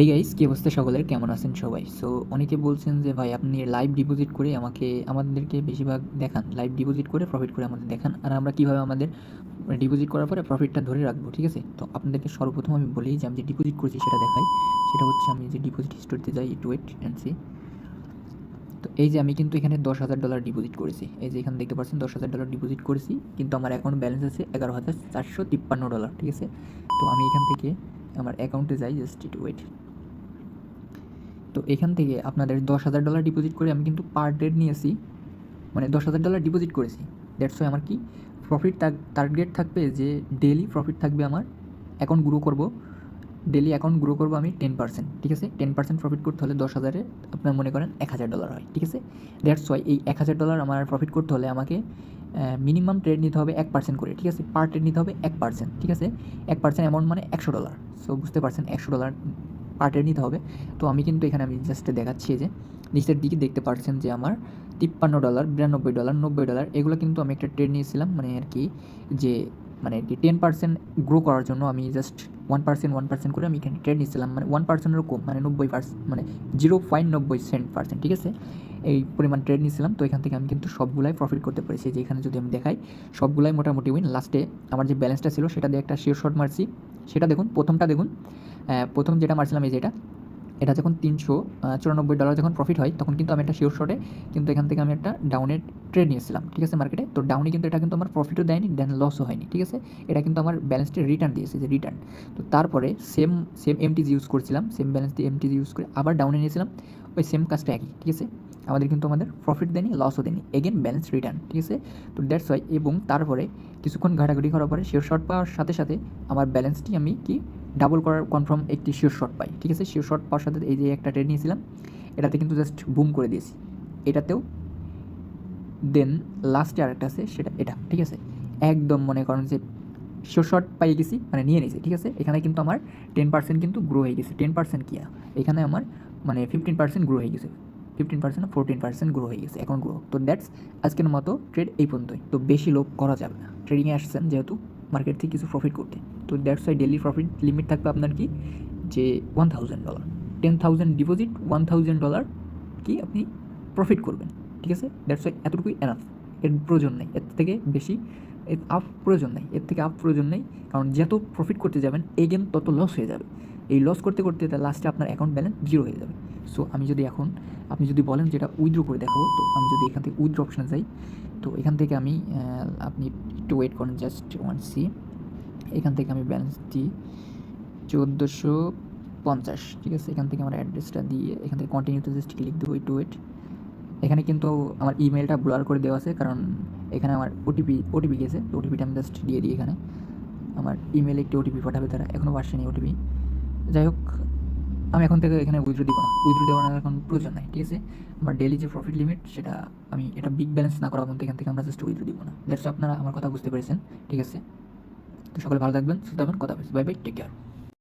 এই গাইস, কি অবস্থা সকলের? কেমন আছেন সবাই? সো অনেকে বলছেন যে ভাই আপনি লাইভ ডিপোজিট করে আমাদেরকে বেশিরভাগ দেখান, লাইভ ডিপোজিট করে প্রফিট করে আমাদের দেখান, আর আমরা কীভাবে আমাদের ডিপোজিট করার পরে প্রফিটটা ধরে রাখবো, ঠিক আছে? তো আপনাদেরকে সর্বপ্রথম আমি বলি যে আমি যে ডিপোজিট করছি সেটা দেখাই। সেটা হচ্ছে আমি যে ডিপোজিট হিস্টোরিতে যাই, একটু ওয়েট অ্যান্ড সি। তো এই যে আমি কিন্তু এখানে $10,000 ডিপোজিট করেছি। এই যে এখানে দেখতে পাচ্ছেন $10,000 ডিপোজিট করেছি, কিন্তু আমার অ্যাকাউন্ট ব্যালেন্স আছে $11,453, ঠিক আছে? তো আমি এখান থেকে আমার অ্যাকাউন্টে যাই, জাস্ট একটু ওয়েট। তো এখান থেকে আপনাদের $10,000 ডিপোজিট করে আমি কিন্তু পার ডে নিয়েছি, মানে $10,000 ডিপোজিট করেছি। দ্যাটস ওয়াই আমার কি প্রফিট টার্গেট থাকবে যে ডেলি প্রফিট থাকবে আমার। অ্যাকাউন্ট গ্রো করব, ডেলি অ্যাকাউন্ট গ্রো করবো আমি 10%, ঠিক আছে? 10% প্রফিট করতে হলে 10,000-এ আপনার মনে করেন $1,000 হয়, ঠিক আছে? দ্যাটস ওয়াই এই $1,000 আমার প্রফিট করতে হলে আমাকে মিনিমাম ট্রেড নিতে হবে 1% করে, ঠিক আছে? পার ট্রেড নিতে হবে 1%, ঠিক আছে? 1% অ্যামাউন্ট মানে $100। সো বুঝতে পারছেন, $100 পার ট্রেড নিতে হবে। তো আমি কিন্তু এখানে আমি জাস্ট দেখাচ্ছি যে নিচের দিকে দেখতে পাচ্ছেন যে আমার $53, $92, $90 এগুলো কিন্তু আমি একটা ট্রেড নিয়েছিলাম, মানে আর কি যে মানে কি 10% গ্রো করার জন্য আমি জাস্ট 1% করে আমি এখানে ট্রেড নিয়েছিলাম, মানে 1%-এরও কম, মানে 90%, মানে 0.90%, ঠিক আছে? এই পরিমাণ ট্রেড নিয়েছিলাম। তো এখান থেকে আমি কিন্তু সবগুলাই প্রফিট করতে পেরেছি। যে এখানে যদি আমি দেখাই, সবগুলাই মোটামুটি উইন। লাস্টে আমার যে ব্যালেন্সটা ছিল সেটা দিয়ে একটা শিওর শট মারছি, সেটা দেখুন। প্রথমটা দেখুন, প্রথম যেটা মারছিলাম এই যেটা, এটা যখন $394 যখন প্রফিট হয় তখন কিন্তু আমি একটা শিওর শটে কিন্তু এখান থেকে আমি একটা ডাউনের ট্রেড নিয়েছিলাম, ঠিক আছে? মার্কেটে তো ডাউনে কিন্তু এটা কিন্তু আমার প্রফিটও দেয়নি, দেন লসও হয়নি, ঠিক আছে? এটা কিন্তু আমার ব্যালেন্সটি রিটার্ন দিয়েছে, যে রিটার্ন। তো তারপরে সেম সেম এমটিজি ইউজ করছিলাম, সেম ব্যালেন্স দিয়ে এমটিজি ইউজ করে আবার ডাউনে নিয়েছিলাম, ওই সেম কাজটা একই, ঠিক আছে? আমাদের প্রফিট দেয়নি, লসও দেয়নি, এগেন ব্যালেন্স রিটার্ন, ঠিক আছে? তো দ্যাটস ওয়াই। এবং তারপরে কিছুক্ষণ ঘাটাঘাটি করার পরে শিওর শট পাওয়ার সাথে সাথে আমার ব্যালেন্সটি আমি কি ডাবল করার কনফার্ম একটি শিওর শট পাই, ঠিক আছে? শিওর শট পাওয়ার সাথে এই যে একটা ট্রেড নিয়েছিলাম, এটাতে কিন্তু জাস্ট বুম করে দিয়েছি, এটাতেও। দেন লাস্টে আরেকটা আছে, সেটা এটা, ঠিক আছে? একদম মনে করেন যে শিওর শট পাই গেছি, মানে নিয়ে নিয়েছি, ঠিক আছে? এখানে কিন্তু আমার 10% কিন্তু গ্রো হয়ে গেছে। 10% কি, এখানে আমার মানে 15% গ্রো হয়ে গেছে, 15% না 14% গ্রো হয়ে গেছে, এখন গ্রো। তো দ্যাটস আজকের মতো ট্রেড এই পর্যন্তই। তো বেশি লোভ করা যাবে না, ট্রেডিংয়ে আসছেন যেহেতু মার্কেট থেকে কিছু প্রফিট করতে। তো that's why daily profit limit থাকবে আপনার কি, যে $1,000, 10,000 ডিপোজিট, $1,000 কি আপনি প্রফিট করবেন, ঠিক আছে? দ্যাটস ওয়াই এতটুকুই এনাফ, এর প্রয়োজন নেই এর থেকে বেশি, এর আপ প্রয়োজন নেই, এর থেকে আপ প্রয়োজন নেই। কারণ যত প্রফিট করতে যাবেন এগেন তত লস হয়ে যাবে। এই লস করতে করতে লাস্টে আপনার অ্যাকাউন্ট ব্যালেন্স জিরো হয়ে যাবে। সো আমি যদি এখন, আপনি যদি বলেন যেটা উইথড্র করে দেখাবো, তো আমি যদি এখান থেকে উইথড্র অপশানে যাই, তো এখান থেকে আমি আপনি একটু ওয়েট করেন, জাস্ট 1C। এখান থেকে আমি ব্যালেন্স দিই 1450, ঠিক আছে? এখান থেকে আমার অ্যাড্রেসটা দিয়ে এখান থেকে কন্টিনিউতে জাস্ট ক্লিক দেবো, একটু ওয়েট। এখানে কিন্তু আমার ইমেলটা ব্লার করে দেওয়া আছে, কারণ এখানে আমার ওটিপি গেছে। তো ওটিপিটা আমি জাস্ট দিয়ে দিই এখানে। আমার ইমেলে একটি ওটিপি পাঠাবে তারা, এখনও আসেনি ওটিপি। যাই হোক, আমি এখন থেকে এখানে উইথড্র দিব না, উইথড্র দেওয়ার এখন প্রয়োজন নাই, ঠিক আছে? আমার ডেলি যে প্রফিট লিমিট সেটা আমি এটা বিগ ব্যালেন্স না করা পর্যন্ত এখান থেকে আমরা জাস্ট উইথড্র দিব না। দ্যাটস, আপনারা আমার কথা বুঝতে পেরেছেন, ঠিক আছে? তো সকলে ভালো থাকবেন, সুস্থ থাকবেন, কথা বলছি, বাই বাই, টেক কেয়ার।